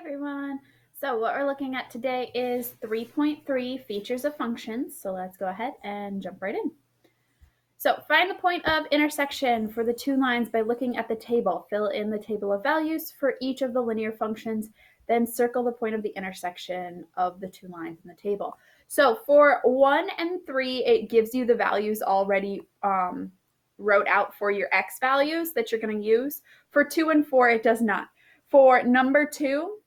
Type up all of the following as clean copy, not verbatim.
everyone. So what we're looking at today is 3.3 features of functions. So let's go ahead and jump right in. So find the point of intersection for the two lines by looking at the table. Fill in the table of values for each of the linear functions, then circle the point of the intersection of the two lines in the table. So for 1 and 3, it gives you the values already wrote out for your x values that you're going to use. For 2 and 4, it does not. For number 2,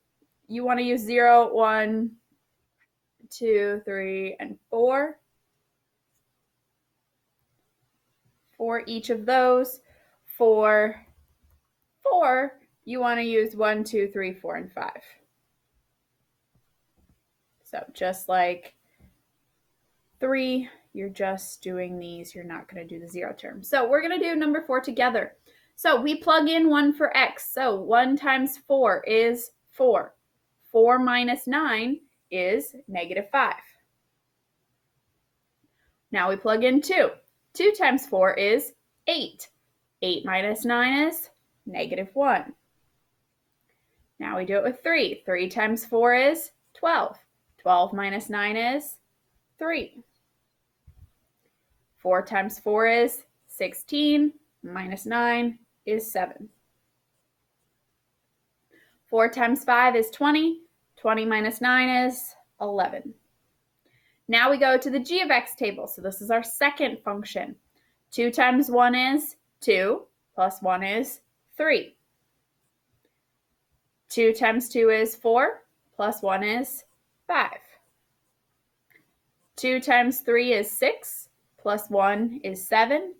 you want to use 0, 1, 2, 3, and 4 for each of those. For 4, you want to use 1, 2, 3, 4, and 5. So just like 3, you're just doing these. You're not going to do the 0 term. So we're going to do number 4 together. So we plug in 1 for x. So 1 times 4 is 4. 4 minus 9 is -5. Now we plug in 2. 2 times 4 is 8. 8 minus 9 is -1. Now we do it with 3. 3 times 4 is 12. 12 minus 9 is 3. 4 times 4 is 16. Minus 9 is 7. 4 times 5 is 20. 20 minus 9 is 11. Now we go to the g of x table. So this is our second function. 2 times 1 is 2, plus 1 is 3. 2 times 2 is 4, plus 1 is 5. 2 times 3 is 6, plus 1 is 7.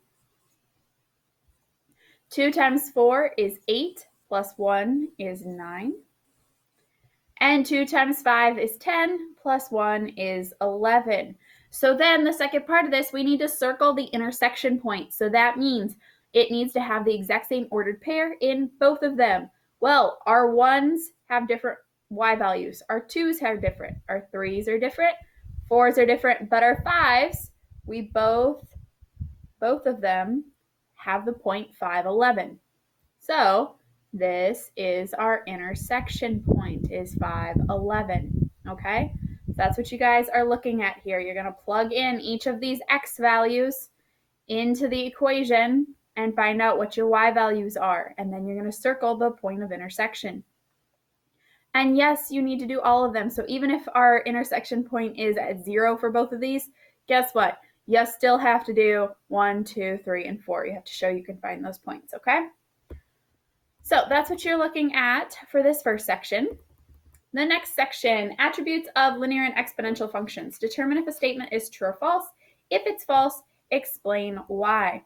2 times 4 is 8, plus 1 is 9. And 2 times 5 is 10, plus 1 is 11. So then the second part of this, we need to circle the intersection point. So that means it needs to have the exact same ordered pair in both of them. Well, our 1s have different y values. Our 2s have different. Our 3s are different. 4s are different. But our 5s, we both of them have the point 5, 11. So this is our intersection point, is 5, 11, okay? So that's what you guys are looking at here. You're going to plug in each of these x values into the equation and find out what your y values are, and then you're going to circle the point of intersection. And yes, you need to do all of them. So even if our intersection point is at 0 for both of these, guess what? You still have to do 1, 2, 3, and 4. You have to show you can find those points, okay? So that's what you're looking at for this first section. The next section, attributes of linear and exponential functions. Determine if a statement is true or false. If it's false, explain why.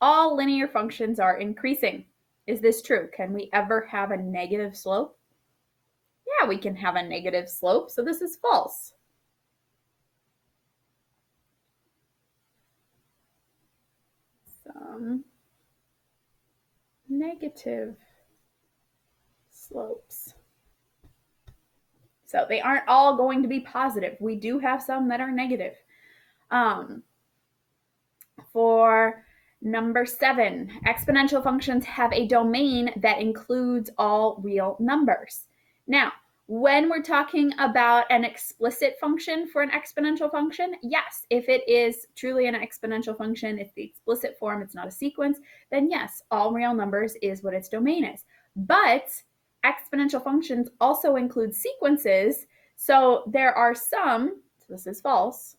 All linear functions are increasing. Is this true? Can we ever have a negative slope? Yeah, we can have a negative slope, so this is false. Some negative slopes. So they aren't all going to be positive. We do have some that are negative. For number 7, exponential functions have a domain that includes all real numbers. Now, when we're talking about an explicit function for an exponential function, yes, if it is truly an exponential function, it's the explicit form, it's not a sequence, then yes, all real numbers is what its domain is. But exponential functions also include sequences, so there are some, so this is false,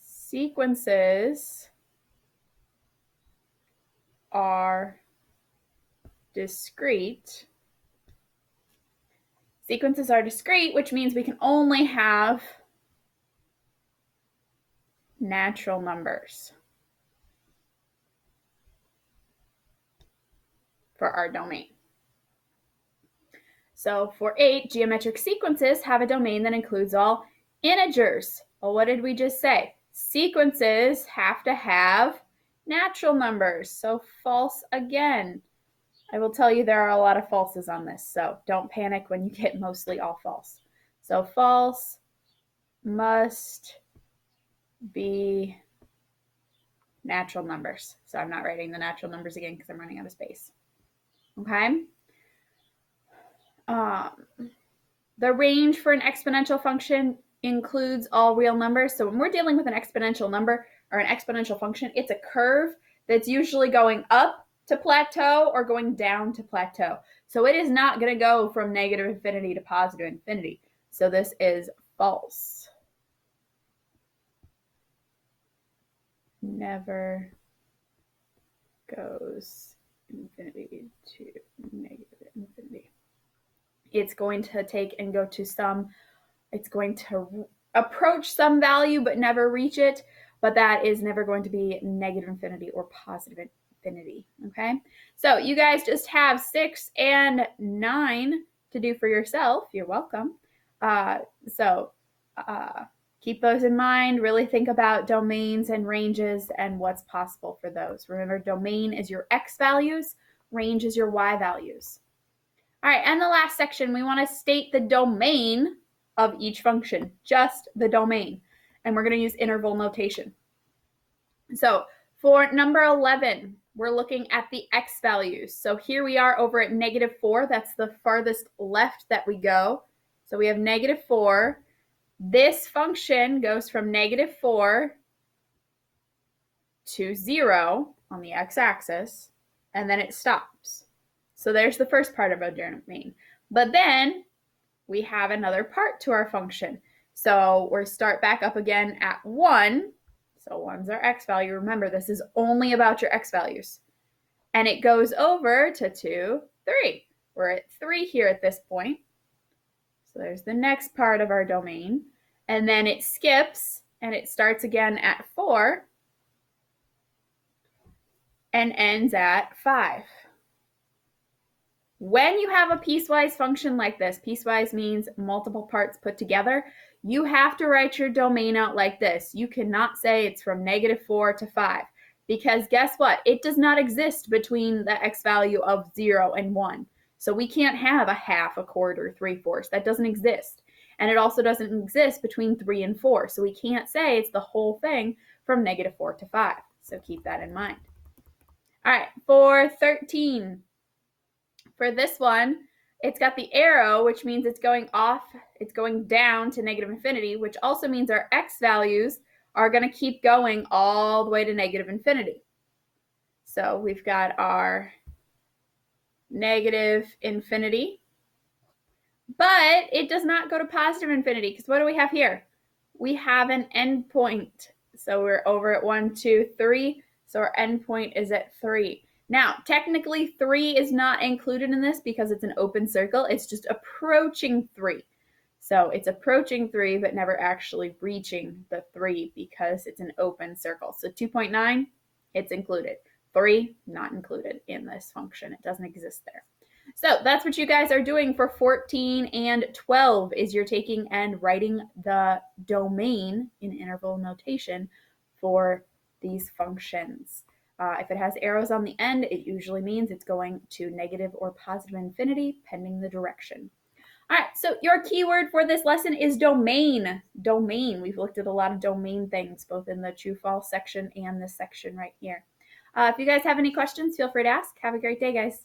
sequences are discrete. Sequences are discrete, which means we can only have natural numbers for our domain. So for 8, geometric sequences have a domain that includes all integers. Well, what did we just say? Sequences have to have natural numbers. So false again. I will tell you there are a lot of falses on this, so don't panic when you get mostly all false. So false must be natural numbers. So I'm not writing the natural numbers again because I'm running out of space. Okay? The range for an exponential function includes all real numbers. So when we're dealing with an exponential number or an exponential function, it's a curve that's usually going up to plateau or going down to plateau. So it is not going to go from negative infinity to positive infinity. So this is false. Never goes infinity to negative infinity. It's going to take and go to it's going to approach some value but never reach it, but that is never going to be negative infinity or positive infinity, okay? So you guys just have 6 and 9 to do for yourself. You're welcome. Keep those in mind. Really think about domains and ranges and what's possible for those. Remember, domain is your x values, range is your y values. All right, and the last section, we want to state the domain of each function, just the domain. And we're going to use interval notation. So for number 11, we're looking at the x values. So here we are over at -4. That's the farthest left that we go. So we have -4. This function goes from -4 to 0 on the x-axis, and then it stops. So there's the first part of our domain. But then we have another part to our function. So we'll start back up again at 1. So 1's our x value. Remember, this is only about your x values. And it goes over to 2, 3. We're at 3 here at this point. So there's the next part of our domain. And then it skips and it starts again at 4 and ends at 5. When you have a piecewise function like this, piecewise means multiple parts put together, you have to write your domain out like this. You cannot say it's from -4 to 5, because guess what? It does not exist between the x value of 0 and 1. So we can't have a half, a quarter, 3/4. That doesn't exist. And it also doesn't exist between 3 and 4. So we can't say it's the whole thing from -4 to 5. So keep that in mind. All right, for 13. For this one, it's got the arrow, which means it's going down to negative infinity, which also means our x values are going to keep going all the way to negative infinity. So we've got our negative infinity, but it does not go to positive infinity, because what do we have here? We have an endpoint. So we're over at 1, 2, 3. So our endpoint is at 3. Now, technically, 3 is not included in this because it's an open circle. It's just approaching 3. So it's approaching 3, but never actually reaching the 3 because it's an open circle. So 2.9, it's included. 3, not included in this function. It doesn't exist there. So that's what you guys are doing for 14 and 12, is you're taking and writing the domain in interval notation for these functions. If it has arrows on the end, it usually means it's going to negative or positive infinity, pending the direction. All right, so your keyword for this lesson is domain. Domain. We've looked at a lot of domain things, both in the true-false section and this section right here. If you guys have any questions, feel free to ask. Have a great day, guys.